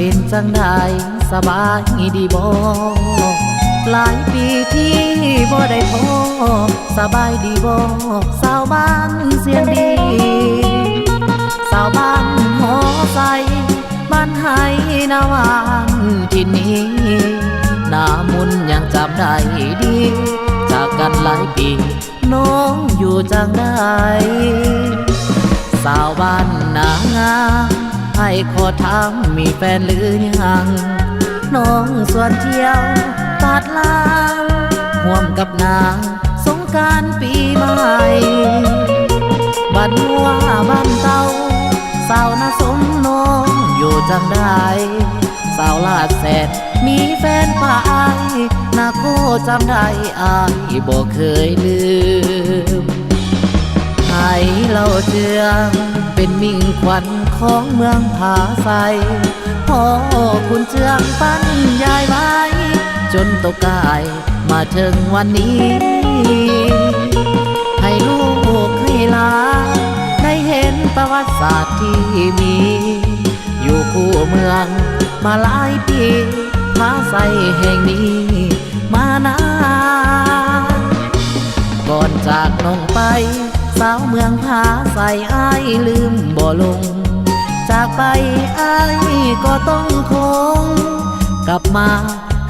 เป็นจังใดสบายดีบ่หลายปีที่บ่ได้พอสบายดีบ่สาวบ้านเสียงดีสาวบ้านหอใสบ้านไห้นาวานที่นี้หน้ามุนยังจำได้ดีจากกันหลายปีน้องอยู่จังใดสาวบ้านนางามให้ขอถามมีแฟนหรือยังน้องส่วนเที่ยวตัดลางห่วมกับนางสงกรานต์ปีใหม่บ้านหัวบ้านเตาสาวนาสมน้องอยู่จังได้สาวลาดแสดมีแฟนป่ายนาโคจำได้อายบ่เคยลืมให้เราเจืองเป็นมิ่งขวัญของเมืองผาไซพ่อคุณเจืองปั้นยายไว้จนโตกายมาถึงวันนี้ให้ลูกให้หลานได้เห็นประวัติศาสตร์ที่มีอยู่คู่เมืองมาหลายปีผาไซแห่งนี้มานานก่อนจากน้องไปสาวเมืองผาไซอ้ายลืมบ่ลงจากไปอ้ายก็ต้องคงกลับมา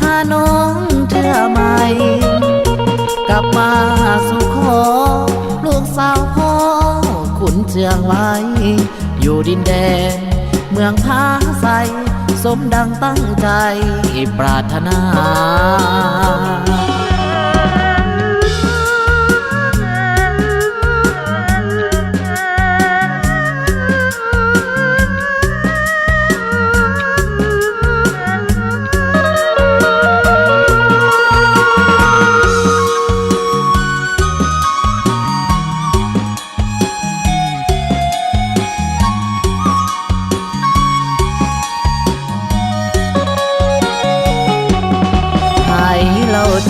หาน้องเทื่อใหม่กลับมาสู่ขอลูกสาวพ่อขุนเชืองไว้อยู่ดินแดนเมืองผาไซสมดังตั้งใจปรารถนา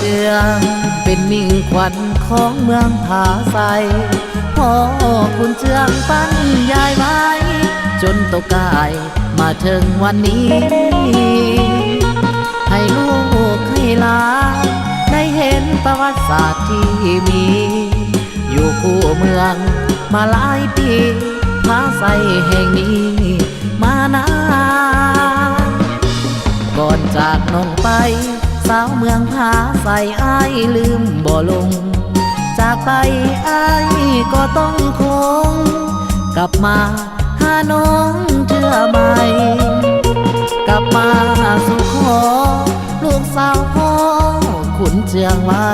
เจืองเป็นมิ่งขวัญของเมืองผาไซพ่อคุณเจืองปั้นยายไว้จนโตกายมาถึงวันนี้ให้ลูกให้หลานได้เห็นประวัติศาสตร์ที่มีอยู่คู่เมืองมาหลายปีผาไซแห่งนี้มานานก่อนจากน้องไปสาวเมืองผาไซอ้ายลืมบ่ลงจากไปอ้ายก็ต้องคงกลับมาหาน้องเทื่อใหม่กลับมาสู่ขอลูกสาวพ่อขุนเชืองไว้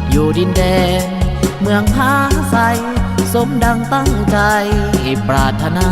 อยู่ดินแดนเมืองผาไซสมดังตั้งใจปรารถนา